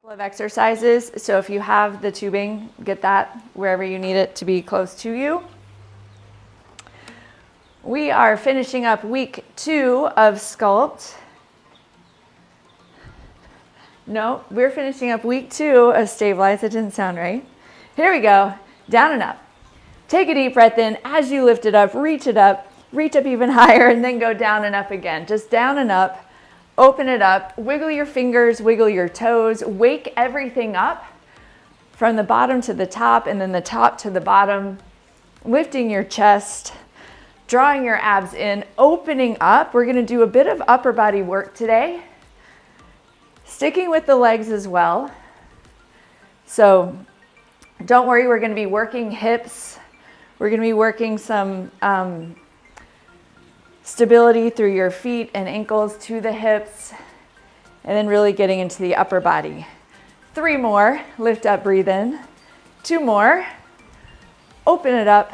Of exercises. So if you have the tubing, get that wherever you need it to be close to you. We are finishing up week 2 of Sculpt. No, we're finishing up week 2 of Stabilize. It didn't sound right. Here we go. Down and up. Take a deep breath in. As you lift it up reach up even higher, and then go down and up again. Just down and up. Open it up, wiggle your fingers, wiggle your toes, wake everything up from the bottom to the top and then the top to the bottom, lifting your chest, drawing your abs in, opening up. We're gonna do a bit of upper body work today, sticking with the legs as well. So don't worry, we're gonna be working hips. We're gonna be working some stability through your feet and ankles to the hips, and then really getting into the upper body. 3 more, lift up, breathe in. 2 more, open it up.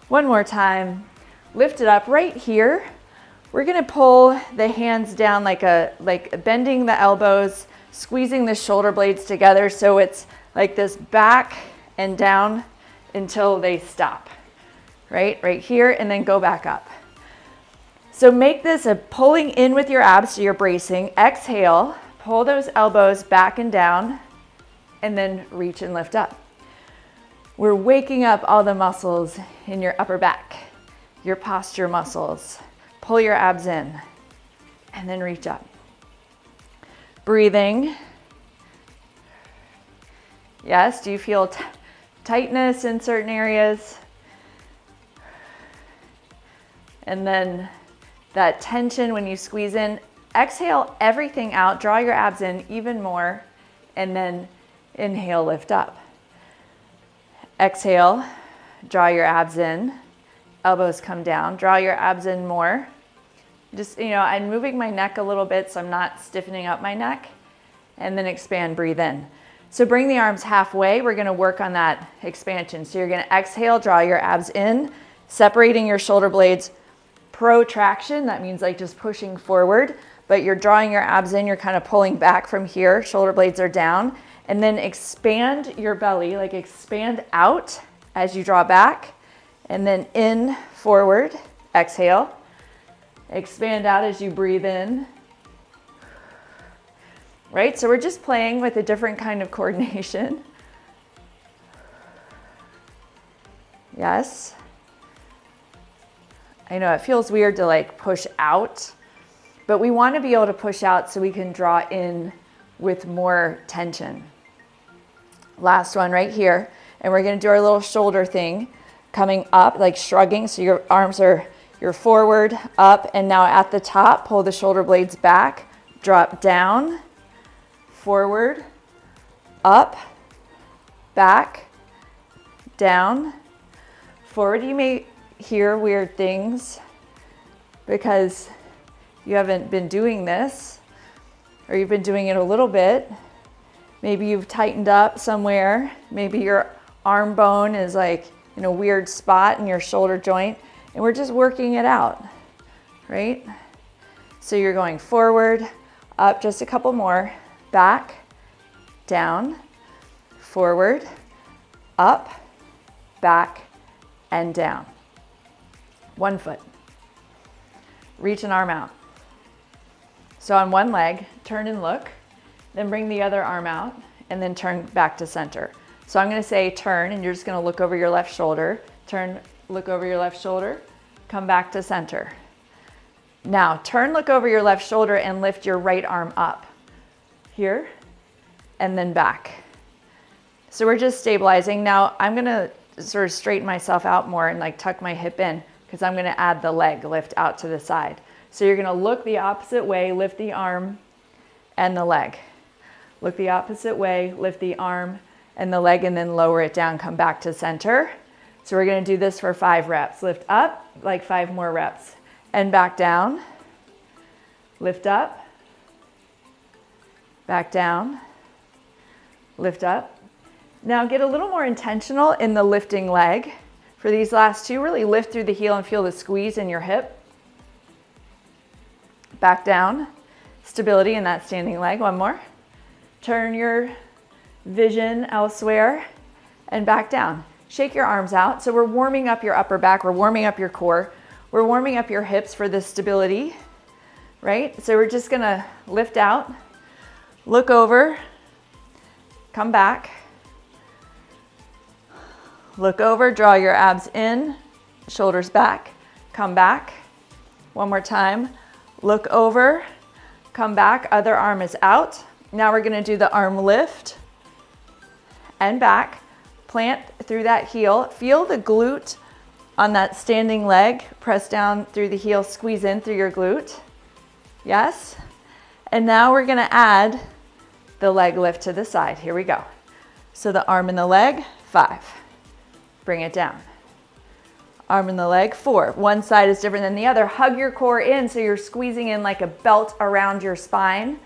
1 more time, lift it up. Right here, we're gonna pull the hands down like bending the elbows, squeezing the shoulder blades together so it's like this back and down until they stop, right here, and then go back up. So make this a pulling in with your abs, so you're bracing. Exhale, pull those elbows back and down, and then reach and lift up. We're waking up all the muscles in your upper back, your posture muscles. Pull your abs in, and then reach up. Breathing. Yes, do you feel tightness in certain areas? And then that tension when you squeeze in. Exhale everything out, draw your abs in even more, and then inhale, lift up. Exhale, draw your abs in, elbows come down, draw your abs in more. Just, I'm moving my neck a little bit so I'm not stiffening up my neck, and then expand, breathe in. So bring the arms halfway. We're gonna work on that expansion. So you're gonna exhale, draw your abs in, separating your shoulder blades. Protraction, that means like just pushing forward, but you're drawing your abs in, you're kind of pulling back from here, shoulder blades are down, and then expand your belly, like expand out as you draw back, and then in, forward, exhale, expand out as you breathe in, right? So we're just playing with a different kind of coordination. Yes. I know it feels weird to like push out, but we want to be able to push out so we can draw in with more tension. Last one right here. And we're going to do our little shoulder thing, coming up, like shrugging. So your arms you're forward, up, and now at the top, pull the shoulder blades back, drop down, forward, up, back, down, forward. You may hear weird things because you haven't been doing this, or you've been doing it a little bit. Maybe you've tightened up somewhere. Maybe your arm bone is like in a weird spot in your shoulder joint, and we're just working it out, right? So you're going forward, up, just a couple more, back, down, forward, up, back, and down. 1 foot. Reach an arm out. So on one leg, turn and look, then bring the other arm out, and then turn back to center. So I'm gonna say turn, and you're just gonna look over your left shoulder. Turn, look over your left shoulder, come back to center. Now turn, look over your left shoulder, and lift your right arm up. Here, and then back. So we're just stabilizing. Now I'm gonna sort of straighten myself out more and like tuck my hip in, because I'm gonna add the leg lift out to the side. So you're gonna look the opposite way, lift the arm and the leg. Look the opposite way, lift the arm and the leg, and then lower it down, come back to center. So we're gonna do this for 5 reps. Lift up, like 5 more reps. And back down, lift up, back down, lift up. Now get a little more intentional in the lifting leg. For these last 2, really lift through the heel and feel the squeeze in your hip. Back down, stability in that standing leg. 1 more. Turn your vision elsewhere and back down. Shake your arms out. So we're warming up your upper back. We're warming up your core. We're warming up your hips for this stability, right? So we're just gonna lift out, look over, come back, look over, draw your abs in, shoulders back, come back. One more time, look over, come back, other arm is out. Now we're gonna do the arm lift and back, plant through that heel, feel the glute on that standing leg, press down through the heel, squeeze in through your glute. Yes. And now we're gonna add the leg lift to the side. Here we go. So the arm and the leg, 5. Bring it down. Arm and the leg, 4. One side is different than the other. Hug your core in so you're squeezing in like a belt around your spine.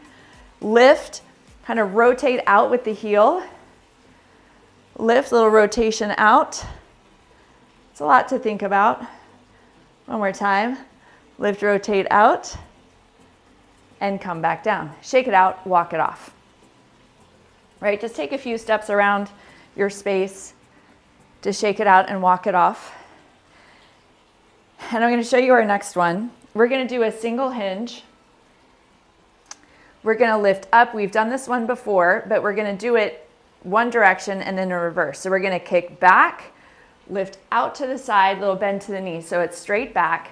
Lift, kind of rotate out with the heel. Lift, little rotation out. It's a lot to think about. One more time. Lift, rotate out, and come back down. Shake it out, walk it off. Right, just take a few steps around your space to shake it out and walk it off. And I'm gonna show you our next one. We're gonna do a single hinge. We're gonna lift up. We've done this one before, but we're gonna do it one direction and then a reverse. So we're gonna kick back, lift out to the side, little bend to the knee. So it's straight back,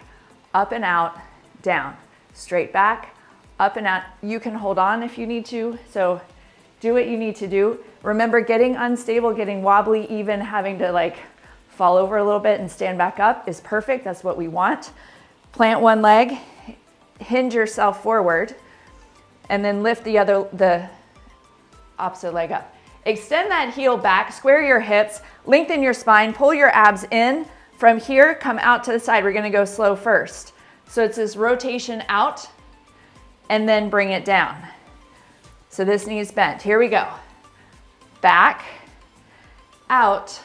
up and out, down. Straight back, up and out. You can hold on if you need to. So do what you need to do. Remember, getting unstable, getting wobbly, even having to like fall over a little bit and stand back up is perfect. That's what we want. Plant one leg, hinge yourself forward, and then lift the opposite leg up. Extend that heel back, square your hips, lengthen your spine, pull your abs in. From here, come out to the side. We're gonna go slow first. So it's this rotation out and then bring it down. So this knee is bent. Here we go. Back, out,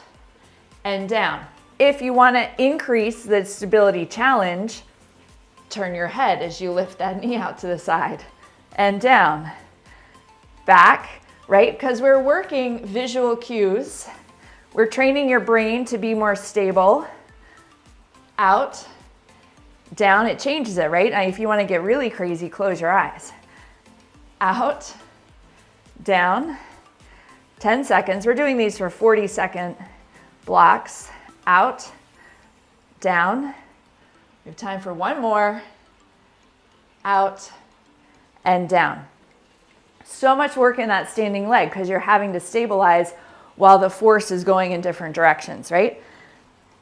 and down. If you wanna increase the stability challenge, turn your head as you lift that knee out to the side and down. Back, right? Because we're working visual cues. We're training your brain to be more stable. Out, down, it changes it, right? Now, if you want to get really crazy, close your eyes. Out, down, 10 seconds. We're doing these for 40-second blocks. Out, down. We have time for one more. Out, and down. So much work in that standing leg because you're having to stabilize while the force is going in different directions, right?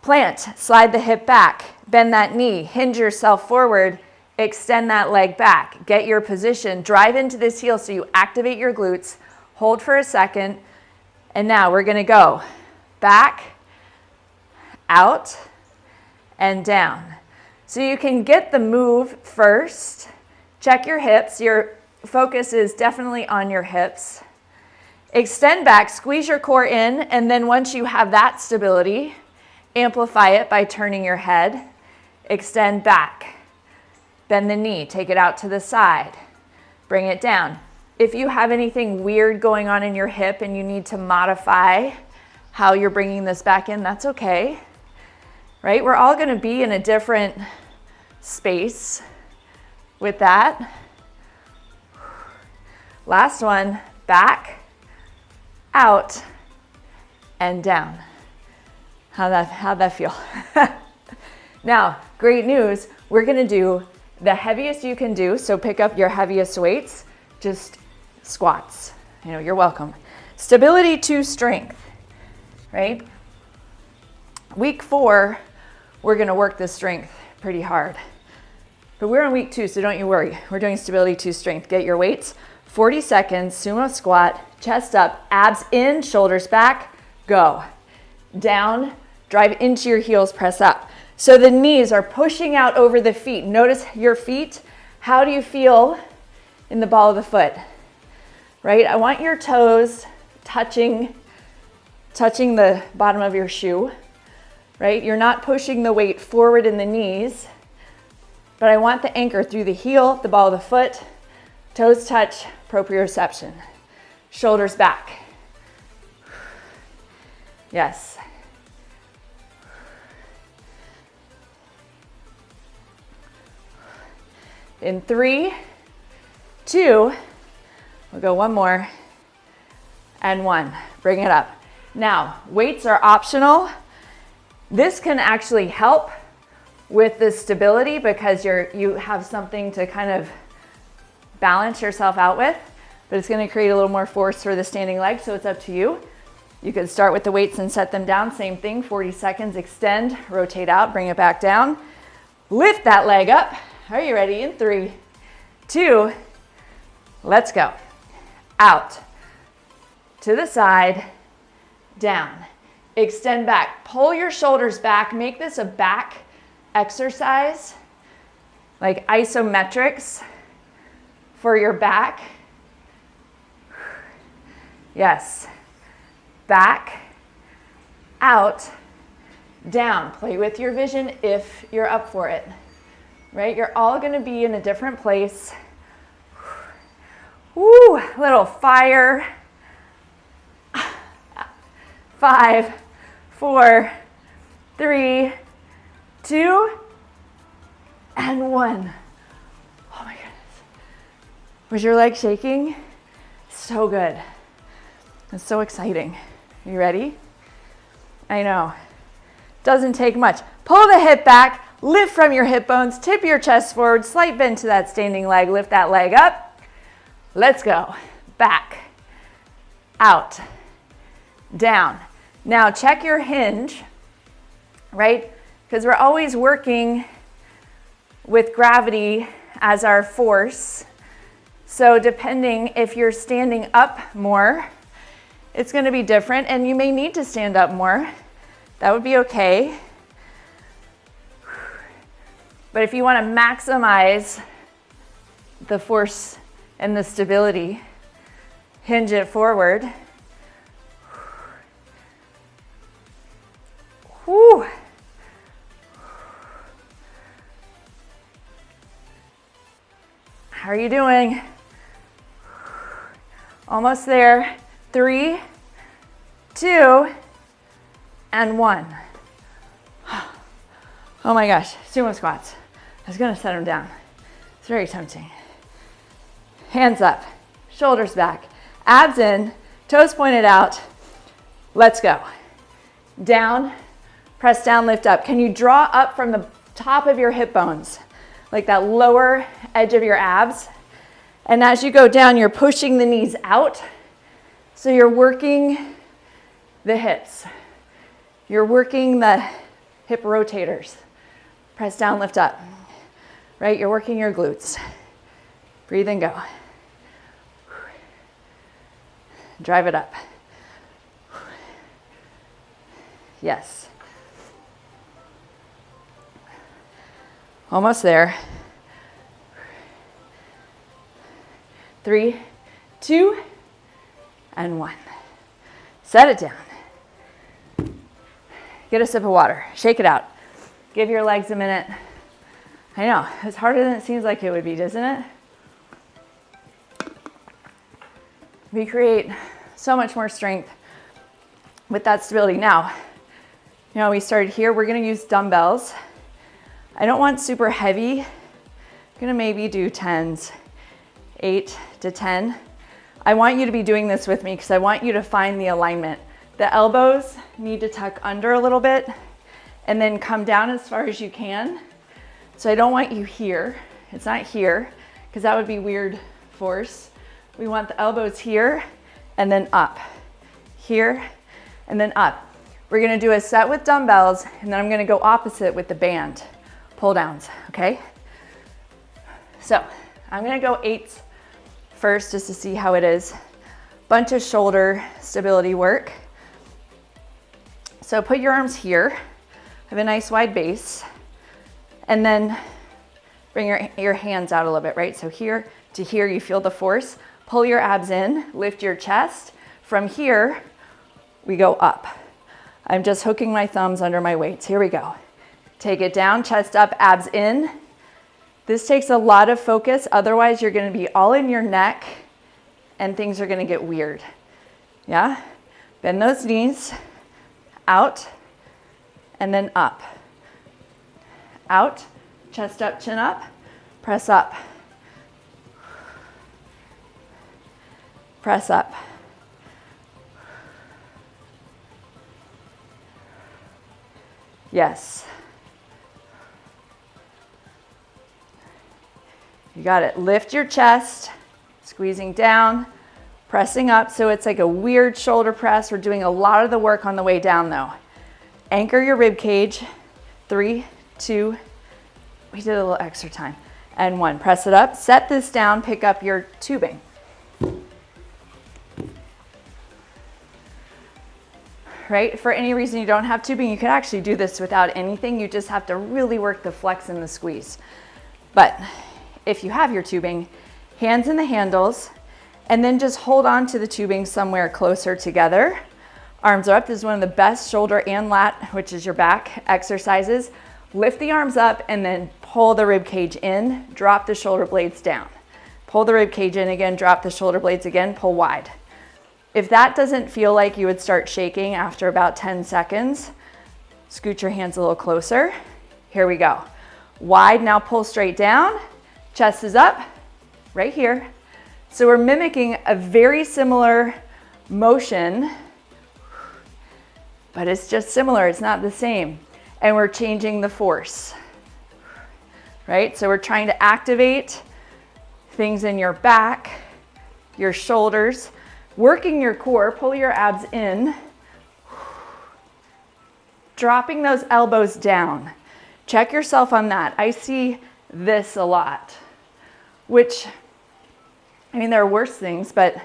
Plant, slide the hip back, bend that knee, hinge yourself forward, extend that leg back, get your position, drive into this heel so you activate your glutes, hold for a second, and now we're gonna go back, out, and down. So you can get the move first, check your hips, your focus is definitely on your hips. Extend back, squeeze your core in, and then once you have that stability, amplify it by turning your head. Extend back, bend the knee, take it out to the side, bring it down. If you have anything weird going on in your hip and you need to modify how you're bringing this back in, that's okay, right? We're all gonna be in a different space with that. Last one, back, out, and down. How'd that feel? Now, great news, we're gonna do the heaviest you can do, so pick up your heaviest weights, just squats. You know, you're welcome. Stability to strength, right? Week 4, we're gonna work the strength pretty hard. But we're on week 2, so don't you worry. We're doing stability to strength. Get your weights, 40 seconds, sumo squat, chest up, abs in, shoulders back, go. Down, drive into your heels, press up. So the knees are pushing out over the feet. Notice your feet. How do you feel in the ball of the foot? Right? I want your toes touching the bottom of your shoe, right? You're not pushing the weight forward in the knees, but I want the anchor through the heel, the ball of the foot, toes touch, proprioception. Shoulders back. Yes. In 3, 2, we'll go one more, and 1. Bring it up. Now, weights are optional. This can actually help with the stability because you have something to kind of balance yourself out with, but it's going to create a little more force for the standing leg, so it's up to you. You could start with the weights and set them down. Same thing, 40 seconds, extend, rotate out, bring it back down. Lift that leg up. Are you ready? In 3, 2, let's go. Out, to the side, down. Extend back. Pull your shoulders back. Make this a back exercise, like isometrics for your back. Yes. Back, out, down. Play with your vision if you're up for it. Right? You're all going to be in a different place. Woo, little fire. 5, 4, 3, 2, and 1. Oh my goodness. Was your leg shaking? So good. It's so exciting. You ready? I know. Doesn't take much. Pull the hip back, lift from your hip bones, tip your chest forward, slight bend to that standing leg, lift that leg up. Let's go. Back, out, down. Now check your hinge, right? Because we're always working with gravity as our force. So depending if you're standing up more, it's going to be different, and you may need to stand up more. That would be okay. But if you want to maximize the force and the stability, hinge it forward. Whew. How are you doing? Almost there. 3, 2, and 1. Oh my gosh, sumo squats. I was gonna set them down. It's very tempting. Hands up, shoulders back, abs in, toes pointed out. Let's go. Down, press down, lift up. Can you draw up from the top of your hip bones, like that lower edge of your abs? And as you go down, you're pushing the knees out. So you're working the hips. You're working the hip rotators. Press down, lift up. Right? You're working your glutes. Breathe and go. Drive it up. Yes. Almost there. 3, 2, and 1. Set it down. Get a sip of water. Shake it out. Give your legs a minute. I know, it's harder than it seems like it would be, doesn't it? We create so much more strength with that stability. Now, we started here. We're going to use dumbbells. I don't want super heavy. I'm going to maybe do 10s, 8 to 10. I want you to be doing this with me because I want you to find the alignment. The elbows need to tuck under a little bit and then come down as far as you can. So I don't want you here. It's not here because that would be weird force. We want the elbows here and then up. Here and then up. We're gonna do a set with dumbbells and then I'm gonna go opposite with the band. Pull downs, okay? So I'm gonna go 8s first just to see how it is. Bunch of shoulder stability work. So put your arms here. Have a nice wide base. And then bring your hands out a little bit, right? So here to here, you feel the force. Pull your abs in, lift your chest. From here, we go up. I'm just hooking my thumbs under my weights. Here we go. Take it down, chest up, abs in. This takes a lot of focus. Otherwise, you're gonna be all in your neck and things are gonna get weird. Yeah? Bend those knees, out, and then up. Out, chest up, chin up, press up. Press up. Yes. You got it. Lift your chest, squeezing down, pressing up. So it's like a weird shoulder press. We're doing a lot of the work on the way down though. Anchor your rib cage. 3, 2, we did a little extra time. And 1, press it up. Set this down, pick up your tubing. Right? For any reason you don't have tubing, you can actually do this without anything. You just have to really work the flex and the squeeze. But if you have your tubing, hands in the handles, and then just hold on to the tubing somewhere closer together. Arms are up. This is one of the best shoulder and lat, which is your back exercises. Lift the arms up and then pull the rib cage in, drop the shoulder blades down. Pull the rib cage in again, drop the shoulder blades again, pull wide. If that doesn't feel like you would start shaking after about 10 seconds, scoot your hands a little closer. Here we go. Wide, now pull straight down. Chest is up, right here. So we're mimicking a very similar motion, but it's just similar, it's not the same. And we're changing the force, right? So we're trying to activate things in your back, your shoulders, working your core, pull your abs in, dropping those elbows down. Check yourself on that. I see this a lot, which, I mean, there are worse things, but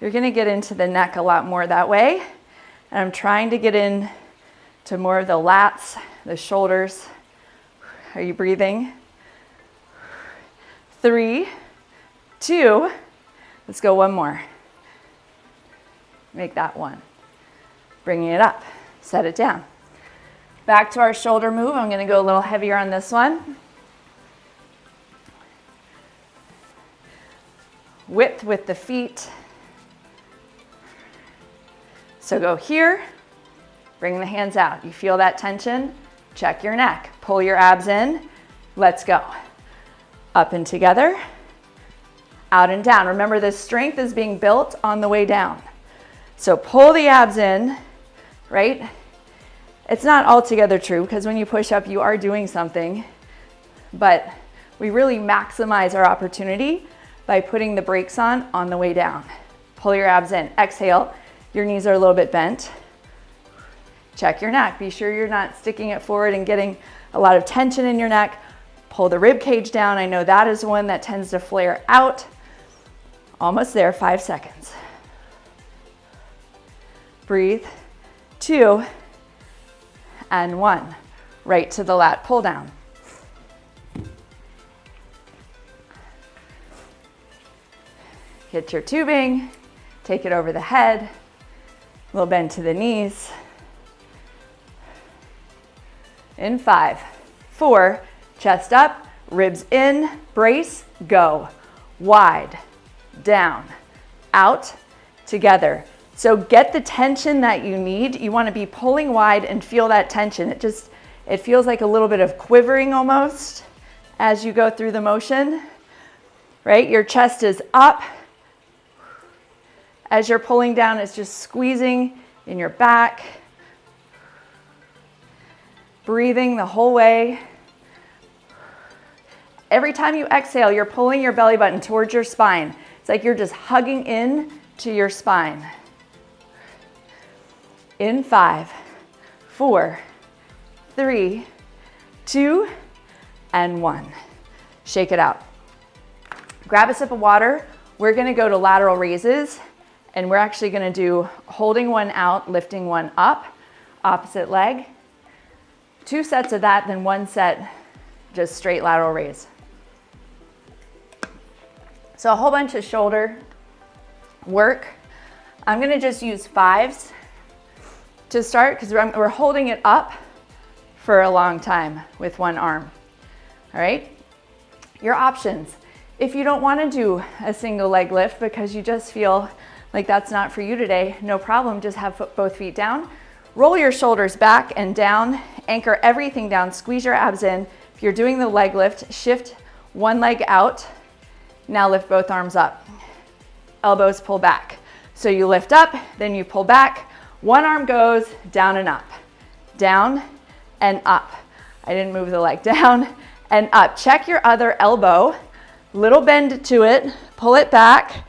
you're gonna get into the neck a lot more that way. And I'm trying to get in to more of the lats, the shoulders. Are you breathing? 3, 2, let's go one more. Make that 1. Bringing it up, set it down. Back to our shoulder move. I'm gonna go a little heavier on this one. Width with the feet. So go here, bring the hands out. You feel that tension? Check your neck. Pull your abs in. Let's go. Up and together, out and down. Remember, this strength is being built on the way down. So pull the abs in, right? It's not altogether true because when you push up, you are doing something, but we really maximize our opportunity by putting the brakes on the way down. Pull your abs in. Exhale. Your knees are a little bit bent. Check your neck. Be sure you're not sticking it forward and getting a lot of tension in your neck. Pull the rib cage down. I know that is one that tends to flare out. Almost there, 5 seconds. Breathe. 2 and 1. Right to the lat pull down. Get your tubing, take it over the head, a little bend to the knees. In 5, 4, chest up, ribs in, brace, go. Wide, down, out, together. So get the tension that you need. You want to be pulling wide and feel that tension. It feels like a little bit of quivering almost as you go through the motion, right? Your chest is up. As you're pulling down, it's just squeezing in your back. Breathing the whole way. Every time you exhale, you're pulling your belly button towards your spine. It's like you're just hugging in to your spine. In 5, 4, 3, 2, and 1. Shake it out. Grab a sip of water. We're gonna go to lateral raises, and we're actually gonna do holding one out, lifting one up, opposite leg. 2 sets of that, then 1 set, just straight lateral raise. So a whole bunch of shoulder work. I'm gonna just use 5s to start because we're holding it up for a long time with one arm. All right, your options. If you don't want to do a single leg lift because you just feel like that's not for you today, no problem. Just have both feet down. Roll your shoulders back and down. Anchor everything down. Squeeze your abs in. If you're doing the leg lift, shift one leg out. Now lift both arms up. Elbows pull back. So you lift up, then you pull back. One arm goes down and up. Down and up. I didn't move the leg. Down and up. Check your other elbow. Little bend to it. Pull it back.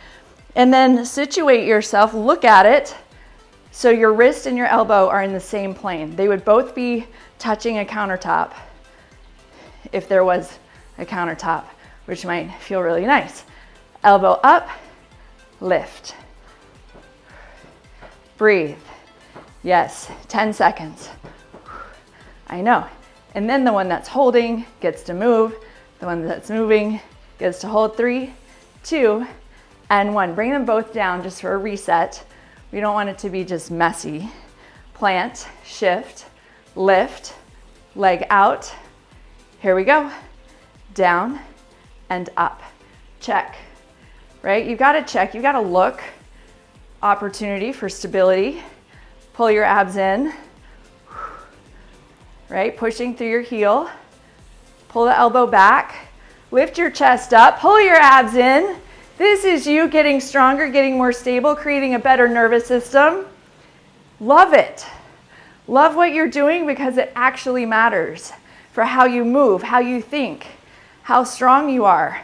And then situate yourself. Look at it. So your wrist and your elbow are in the same plane. They would both be touching a countertop if there was a countertop, which might feel really nice. Elbow up, lift. Breathe. Yes, 10 seconds. I know. And then the one that's holding gets to move. The one that's moving gets to hold. 3, 2, and 1. Bring them both down just for a reset. We don't want it to be just messy. Plant, shift, lift, leg out. Here we go. Down and up. Check, right? You gotta check, you gotta look. Opportunity for stability. Pull your abs in, right? Pushing through your heel. Pull the elbow back. Lift your chest up, pull your abs in. This is you getting stronger, getting more stable, creating a better nervous system. Love it. Love what you're doing because it actually matters for how you move, how you think, how strong you are,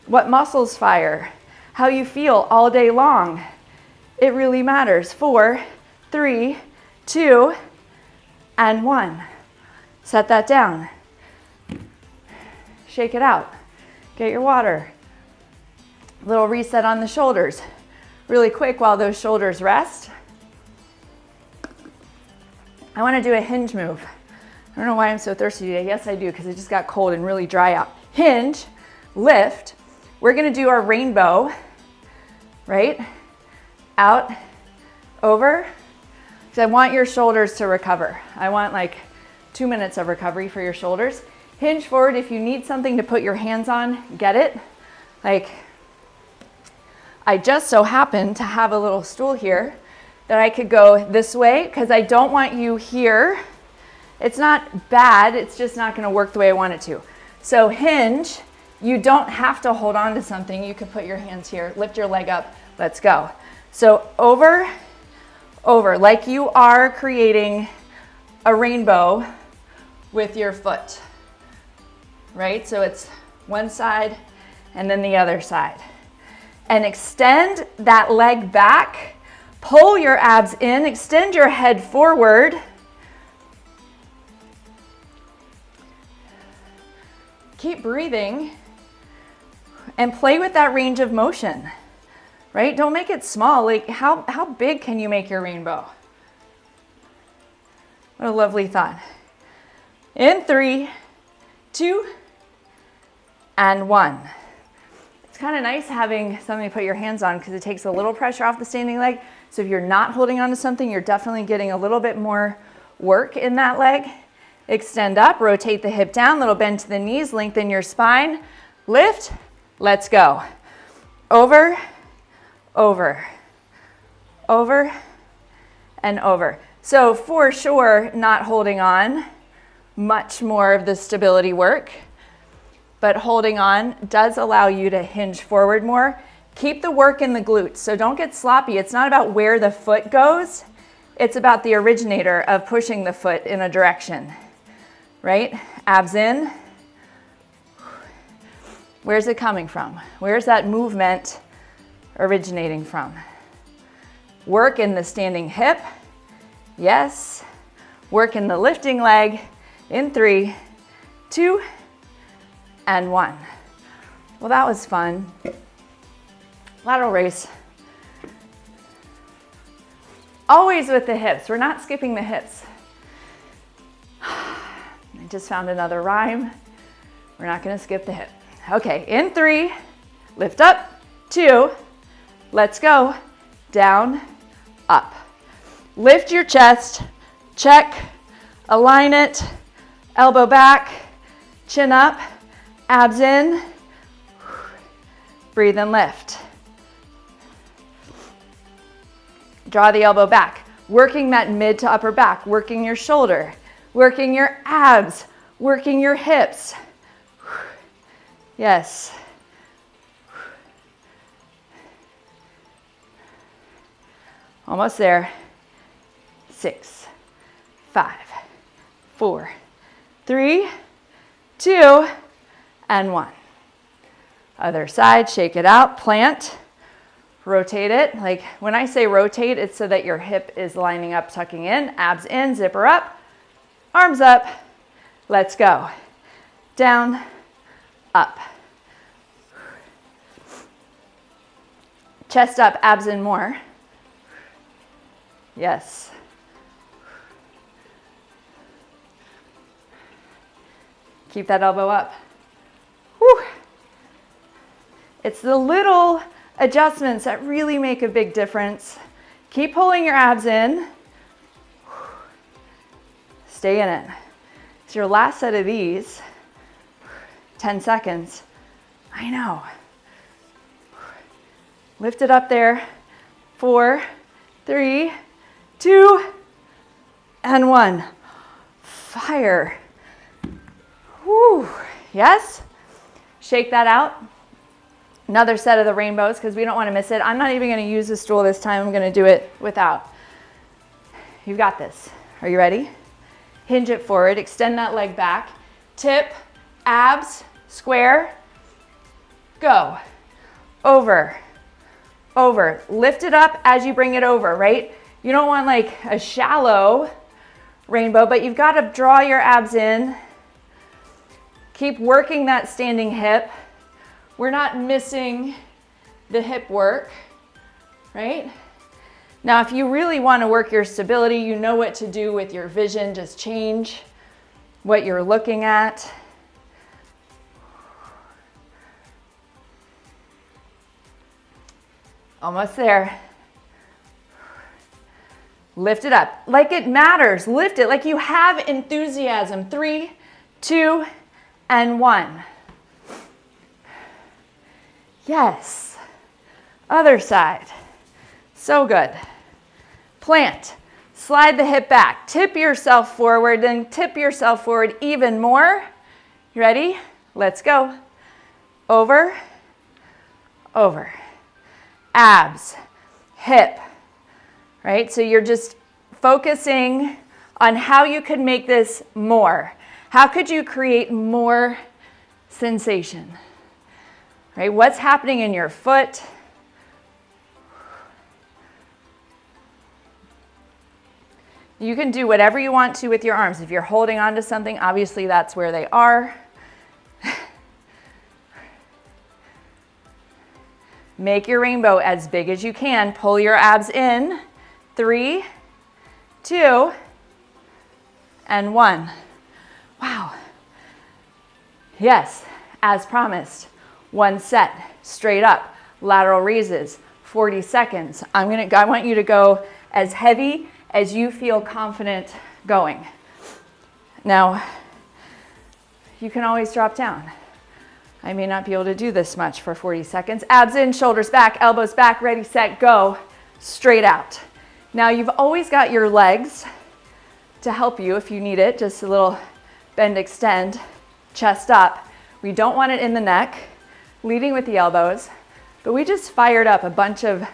what muscles fire, how you feel all day long. It really matters. 4, 3, 2, and 1. Set that down. Shake it out. Get your water. Little reset on the shoulders. Really quick while those shoulders rest. I want to do a hinge move. I don't know why I'm so thirsty today. Yes, I do, because it just got cold and really dry out. Hinge, lift. We're going to do our rainbow, right? Out, over. Because I want your shoulders to recover. I want like 2 minutes of recovery for your shoulders. Hinge forward. If you need something to put your hands on, get it. Like, I just so happen to have a little stool here that I could go this way because I don't want you here. It's not bad, it's just not gonna work the way I want it to. So hinge, you don't have to hold on to something. You could put your hands here, lift your leg up, let's go. So over, over, like you are creating a rainbow with your foot, right? So it's one side and then the other side. And extend that leg back, pull your abs in, extend your head forward. Keep breathing and play with that range of motion, right? Don't make it small. Like how big can you make your rainbow? What a lovely thought. In 3, 2, and 1. It's kind of nice having something to put your hands on because it takes a little pressure off the standing leg. So if you're not holding on to something, you're definitely getting a little bit more work in that leg. Extend up, rotate the hip down, little bend to the knees, lengthen your spine, lift, let's go. Over, over, over, and over. So for sure, not holding on, much more of the stability work. But holding on does allow you to hinge forward more. Keep the work in the glutes, so don't get sloppy. It's not about where the foot goes. It's about the originator of pushing the foot in a direction, right? Abs in. Where's it coming from? Where's that movement originating from? Work in the standing hip. Yes. Work in the lifting leg. In 3, 2, and 1. Well, that was fun. Lateral raise. Always with the hips. We're not skipping the hips. I just found another rhyme. We're not going to skip the hip. Okay, in 3, lift up, 2, let's go, down, up. Lift your chest, check, align it, elbow back, chin up, abs in, Breathe and lift. Draw the elbow back, working that mid to upper back, working your shoulder, working your abs, working your hips. Yes. Almost there. 6, 5, 4, 3, 2, and 1. Other side, shake it out, plant, rotate it. Like when I say rotate, it's so that your hip is lining up, tucking in, abs in, zipper up, arms up. Let's go. Down, up. Chest up, abs in more. Yes. Keep that elbow up. Whew. It's the little adjustments that really make a big difference. Keep pulling your abs in. Stay in it. It's your last set of these. 10 seconds. I know. Lift it up there. 4, 3, 2, and 1. Fire. Whew. Yes? Shake that out. Another set of the rainbows because we don't want to miss it. I'm not even going to use the stool this time. I'm going to do it without. You've got this. Are you ready? Hinge it forward. Extend that leg back. Tip, abs, square. Go. Over. Over. Lift it up as you bring it over, right? You don't want like a shallow rainbow, but you've got to draw your abs in. Keep working that standing hip. We're not missing the hip work, right? Now, if you really want to work your stability, you know what to do with your vision. Just change what you're looking at. Almost there. Lift it up like it matters. Lift it like you have enthusiasm. 3, 2, and 1. Yes. Other side. So good. Plant. Slide the hip back. Tip yourself forward, then tip yourself forward even more. You ready? Let's go. Over. Over. Abs. Hip. Right? So you're just focusing on how you could make this more. How could you create more sensation? Right? What's happening in your foot? You can do whatever you want to with your arms. If you're holding on to something, obviously that's where they are. Make your rainbow as big as you can. Pull your abs in. 3, 2, and 1. Wow. Yes, as promised. 1 set, straight up, lateral raises, 40 seconds. I want you to go as heavy as you feel confident going. Now, you can always drop down. I may not be able to do this much for 40 seconds. Abs in, shoulders back, elbows back, ready, set, go. Straight out. Now you've always got your legs to help you if you need it. Just a little bend, extend, chest up. We don't want it in the neck. Leading with the elbows, but we just fired up a bunch of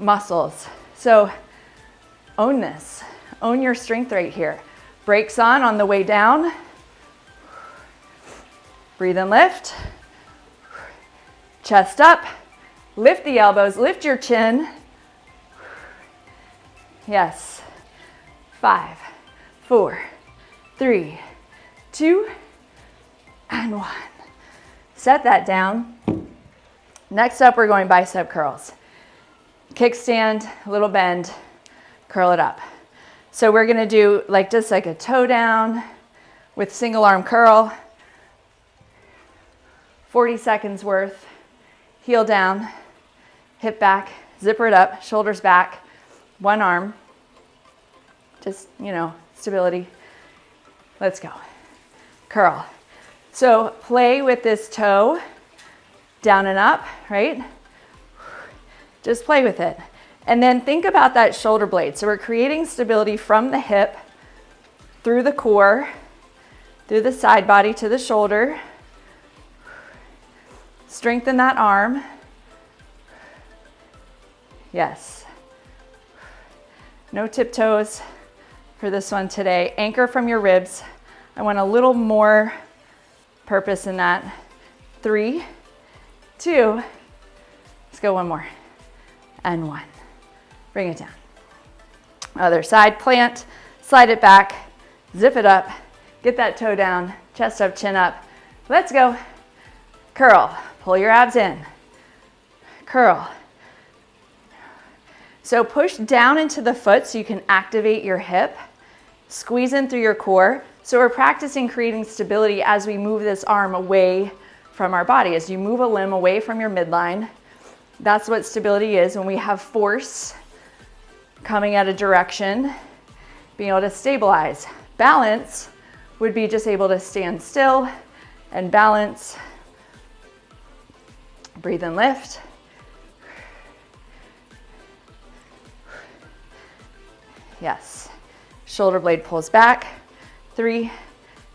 muscles. So own this. Own your strength right here. Brakes on the way down. Breathe and lift. Chest up. Lift the elbows. Lift your chin. Yes. 5, 4, 3, 2, and 1. Set that down. Next up, we're going bicep curls. Kickstand, a little bend, curl it up. So we're gonna do just like a toe down with single arm curl. 40 seconds worth. Heel down, hip back, zipper it up, shoulders back, 1 arm. Just, stability. Let's go. Curl. So play with this toe down and up, right? Just play with it. And then think about that shoulder blade. So we're creating stability from the hip, through the core, through the side body to the shoulder. Strengthen that arm. Yes. No tiptoes for this one today. Anchor from your ribs. I want a little more purpose in that. 3, 2, let's go one more. And 1. Bring it down. Other side, plant, slide it back, zip it up, get that toe down, chest up, chin up. Let's go. Curl, pull your abs in. Curl. So push down into the foot so you can activate your hip. Squeeze in through your core. So we're practicing creating stability as we move this arm away from our body. As you move a limb away from your midline, that's what stability is. When we have force coming at a direction, being able to stabilize. Balance would be just able to stand still and balance. Breathe and lift. Yes. Shoulder blade pulls back. 3,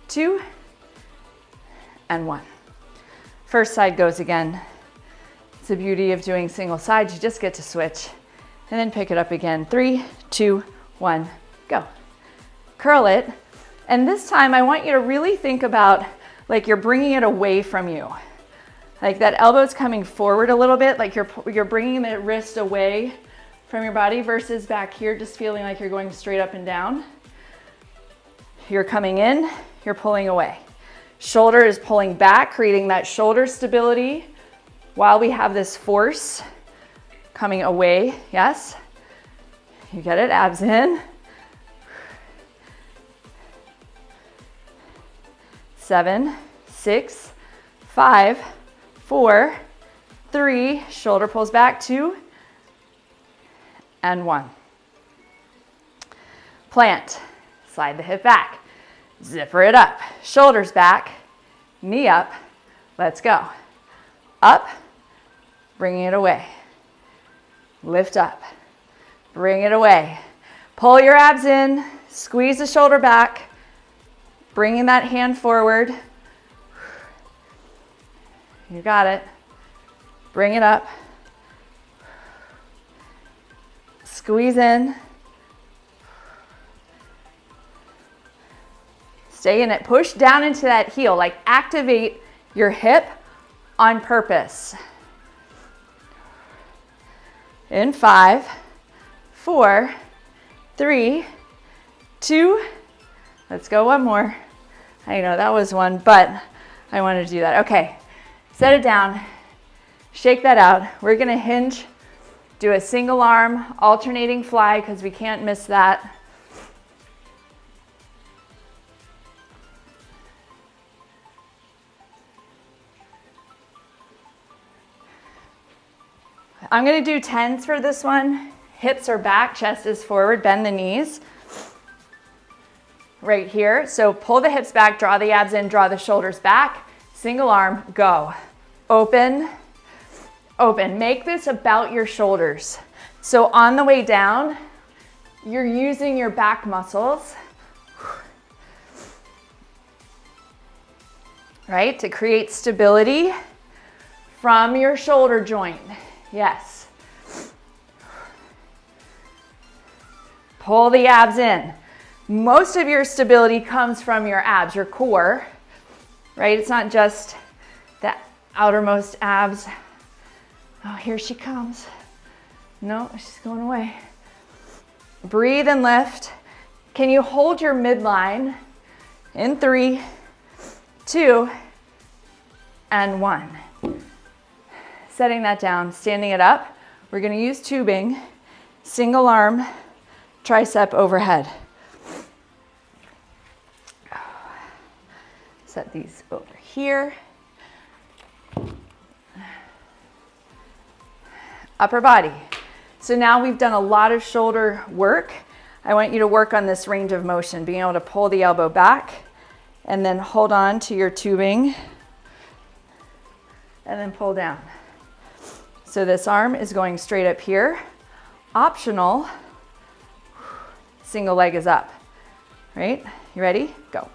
2, and 1. First side goes again. It's the beauty of doing single sides. You just get to switch and then pick it up again. 3, 2, 1, go. Curl it. And this time I want you to really think about like you're bringing it away from you. Like that elbow's coming forward a little bit, like you're bringing the wrist away from your body versus back here, just feeling like you're going straight up and down. You're coming in, you're pulling away. Shoulder is pulling back, creating that shoulder stability while we have this force coming away. Yes? You get it? Abs in. 7, 6, 5, 4, 3, shoulder pulls back, 2, and 1. Plant, slide the hip back, zipper it up, shoulders back, knee up, let's go. Up, bringing it away. Lift up, bring it away. Pull your abs in, squeeze the shoulder back, bringing that hand forward. You got it. Bring it up. Squeeze in. Stay in it. Push down into that heel. Like activate your hip on purpose. In 5, 4, 3, 2. Let's go one more. I know that was one, but I wanted to do that. Okay, set it down. Shake that out. We're gonna hinge, do a single arm, alternating fly, because we can't miss that. I'm gonna do 10s for this one. Hips are back, chest is forward, bend the knees. Right here, so pull the hips back, draw the abs in, draw the shoulders back. Single arm, go. Open, open. Make this about your shoulders. So on the way down, you're using your back muscles, right, to create stability from your shoulder joint. Yes. Pull the abs in. Most of your stability comes from your abs, your core, right? It's not just the outermost abs. Oh, here she comes. No, she's going away. Breathe and lift. Can you hold your midline in 3, 2, and 1? Setting that down, standing it up. We're gonna use tubing, single arm, tricep overhead. Set these over here. Upper body. So now we've done a lot of shoulder work. I want you to work on this range of motion, being able to pull the elbow back and then hold on to your tubing and then pull down. So this arm is going straight up here. Optional, single leg is up, right? You ready? Go.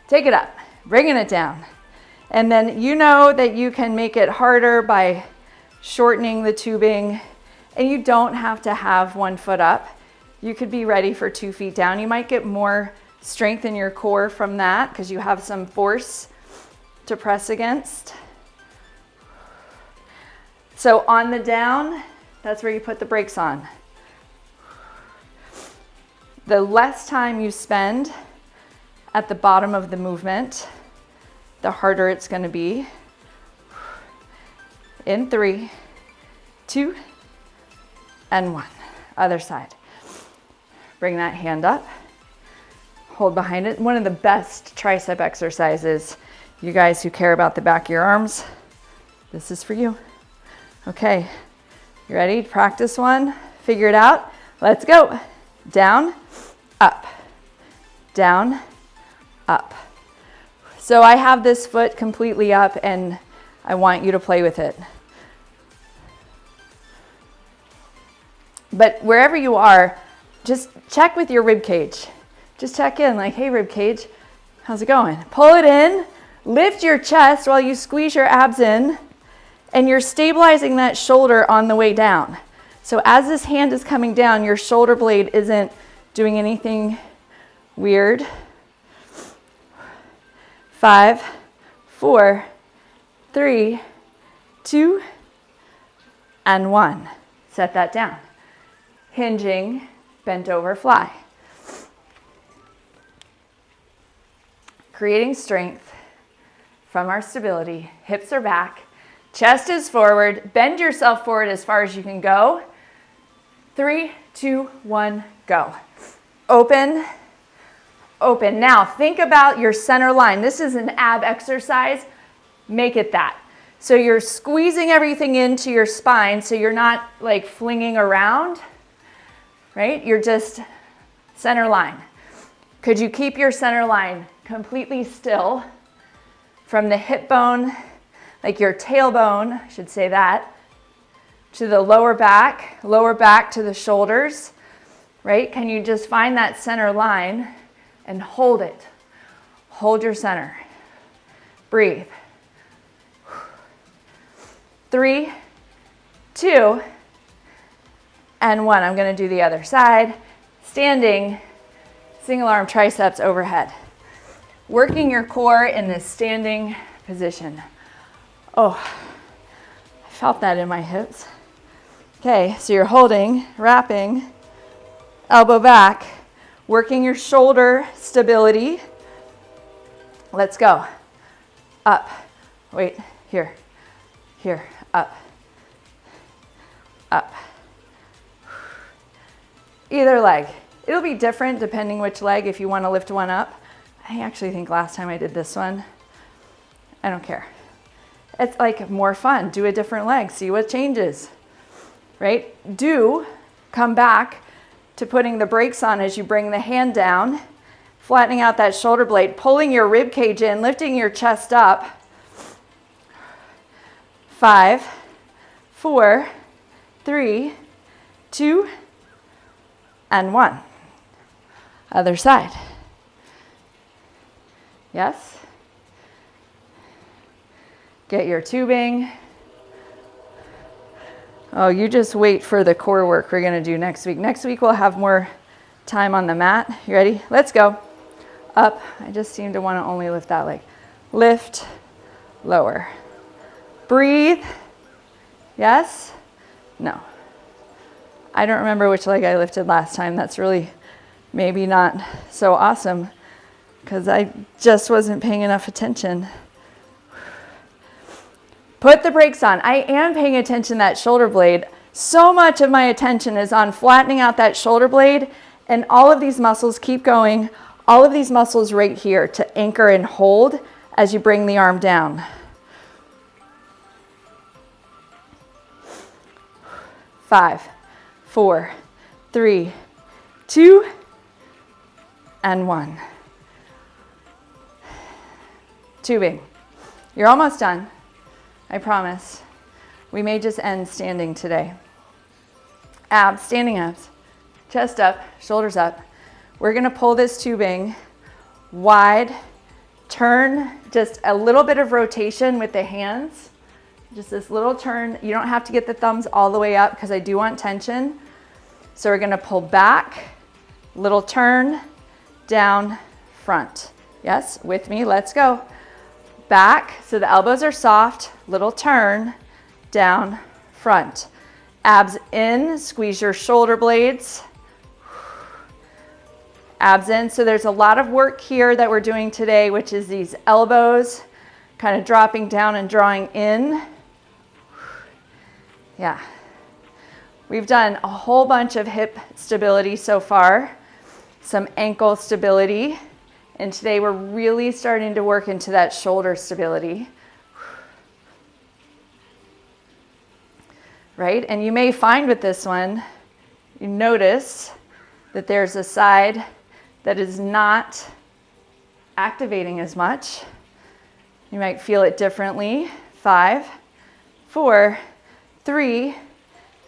Take it up, bringing it down. And then you know that you can make it harder by shortening the tubing, and you don't have to have 1 foot up. You could be ready for 2 feet down. You might get more strength in your core from that because you have some force to press against. So on the down, that's where you put the brakes on. The less time you spend at the bottom of the movement, the harder it's going to be. In 3, 2, and 1. Other side. Bring that hand up. Hold behind it. One of the best tricep exercises, you guys who care about the back of your arms, this is for you. Okay, you ready to practice one? Figure it out. Let's go. Down, up, down, up. So I have this foot completely up and I want you to play with it. But wherever you are, just check with your rib cage. Just check in like, hey rib cage, how's it going? Pull it in, lift your chest while you squeeze your abs in, and you're stabilizing that shoulder on the way down. So as this hand is coming down, your shoulder blade isn't doing anything weird. 5, 4, 3, 2, and 1. Set that down. Hinging, bent over fly. Creating strength from our stability. Hips are back. Chest is forward. Bend yourself forward as far as you can go. 3, 2, 1, go. Open, open. Now think about your center line. This is an ab exercise. Make it that. So you're squeezing everything into your spine so you're not like flinging around, right? You're just center line. Could you keep your center line completely still from the hip bone, like your tailbone, I should say that, to the lower back to the shoulders, right? Can you just find that center line and hold it? Hold your center. Breathe. 3, 2, and 1. I'm going to do the other side. Standing, single arm triceps overhead. Working your core in this standing position. Oh, I felt that in my hips. Okay, so you're holding, wrapping, elbow back, working your shoulder stability. Let's go. Up. Wait, here, up, up. Either leg. It'll be different depending which leg if you want to lift one up. I actually think last time I did this one, I don't care. It's like more fun. Do a different leg, see what changes, right? Come back to putting the brakes on as you bring the hand down, flattening out that shoulder blade, pulling your rib cage in, lifting your chest up. 5, 4, 3, 2, and 1. Other side. Yes? Get your tubing. Oh, you just wait for the core work we're going to do next week. Next week we'll have more time on the mat. You ready? Let's go. Up. I just seem to want to only lift that leg. Lift, lower. Breathe. Yes? No. I don't remember which leg I lifted last time. That's really maybe not so awesome because I just wasn't paying enough attention. Put the brakes on. I am paying attention to that shoulder blade. So much of my attention is on flattening out that shoulder blade, and all of these muscles keep going. All of these muscles right here to anchor and hold as you bring the arm down. 5, 4, 3, 2, and 1. Tubing. You're almost done. I promise. We may just end standing today. Abs, standing abs. Chest up, shoulders up. We're gonna pull this tubing wide, turn, just a little bit of rotation with the hands. Just this little turn. You don't have to get the thumbs all the way up because I do want tension. So we're gonna pull back, little turn, down, front. Yes, with me, let's go. Back, so the elbows are soft, little turn, down, front. Abs in, squeeze your shoulder blades. Abs in, so there's a lot of work here that we're doing today, which is these elbows kind of dropping down and drawing in. Yeah. We've done a whole bunch of hip stability so far, some ankle stability, and today we're really starting to work into that shoulder stability. Right? And you may find with this one, you notice that there's a side that is not activating as much. You might feel it differently. 5, 4, 3,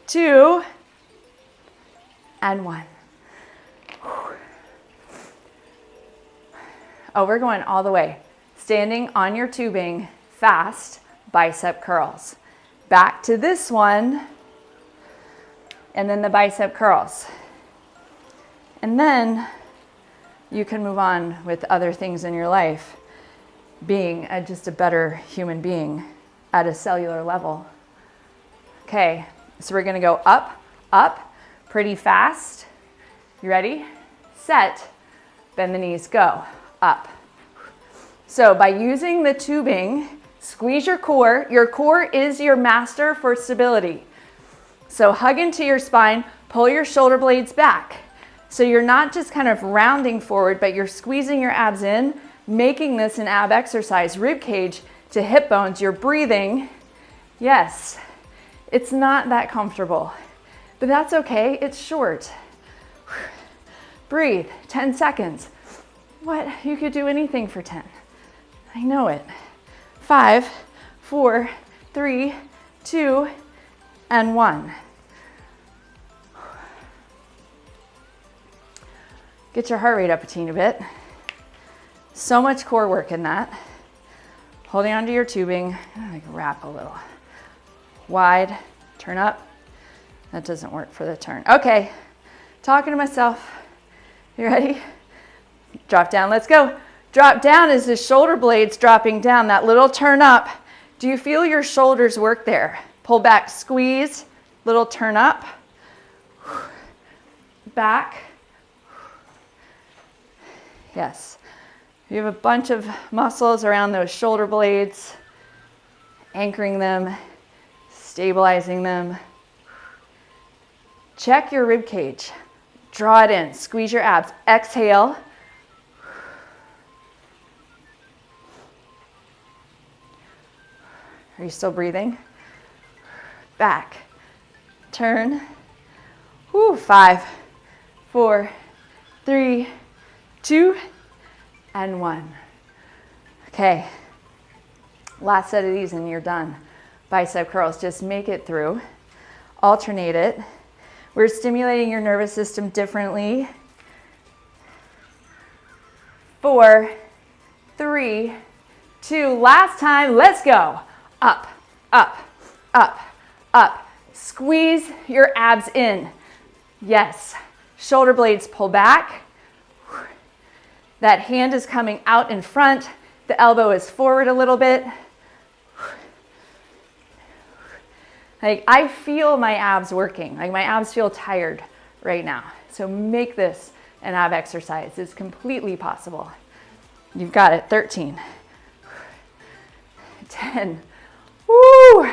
2, and 1. Oh, we're going all the way. Standing on your tubing, fast bicep curls. Back to this one, and then the bicep curls. And then you can move on with other things in your life, being just a better human being at a cellular level. Okay, so we're gonna go up, up, pretty fast. You ready? Set, bend the knees, go, up. So by using the tubing, squeeze your core. Your core is your master for stability. So hug into your spine, pull your shoulder blades back. So you're not just kind of rounding forward, but you're squeezing your abs in, making this an ab exercise. Rib cage to hip bones, you're breathing. Yes, it's not that comfortable, but that's okay, it's short. Breathe, 10 seconds. What? You could do anything for 10. I know it. 5, 4, 3, 2, and 1. Get your heart rate up a teeny bit. So much core work in that. Holding onto your tubing, like wrap a little. Wide, turn up. That doesn't work for the turn. Okay, talking to myself. You ready? Drop down, let's go. Drop down is the shoulder blades dropping down, that little turn up. Do you feel your shoulders work there? Pull back, squeeze, little turn up. Back. Yes. You have a bunch of muscles around those shoulder blades, anchoring them, stabilizing them. Check your rib cage. Draw it in, squeeze your abs. Exhale. Are you still breathing? Back. Turn. Woo, 5, 4, 3, 2, and 1. Okay. Last set of these and you're done. Bicep curls, just make it through. Alternate it. We're stimulating your nervous system differently. 4, 3, 2, last time, let's go. Up, up, up, up. Squeeze your abs in. Yes. Shoulder blades pull back. That hand is coming out in front. The elbow is forward a little bit. Like I feel my abs working. Like my abs feel tired right now. So make this an ab exercise. It's completely possible. You've got it. 13. 10. Woo!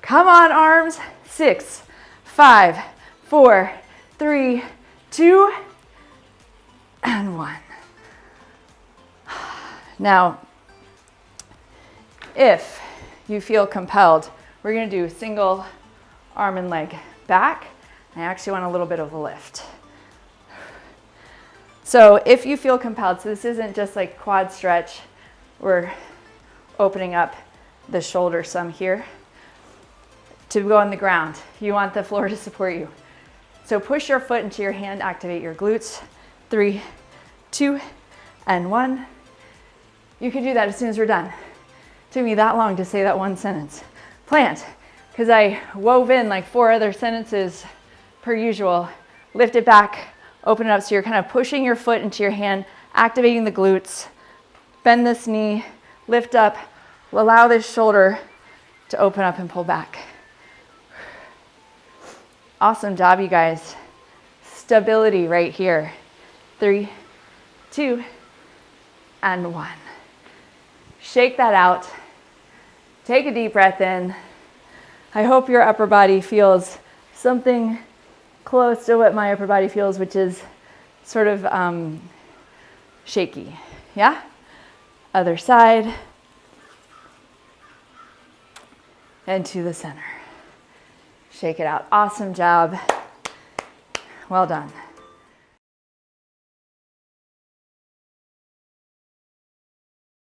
Come on, arms. 6, 5, 4, 3, 2, and 1. Now, if you feel compelled, we're going to do single arm and leg back. I actually want a little bit of a lift. So if you feel compelled, so this isn't just like quad stretch, we're opening up the shoulder some here to go on the ground. You want the floor to support you. So push your foot into your hand, activate your glutes. 3, 2, and 1. You can do that as soon as we're done. It took me that long to say that one sentence. Plant, because I wove in like 4 other sentences per usual. Lift it back, open it up. So you're kind of pushing your foot into your hand, activating the glutes. Bend this knee, lift up, allow this shoulder to open up and pull back. Awesome job, you guys. Stability right here. 3, 2, and 1. Shake that out. Take a deep breath in. I hope your upper body feels something close to what my upper body feels, which is sort of shaky. Yeah? Other side. And to the center. Shake it out. Awesome job. Well done.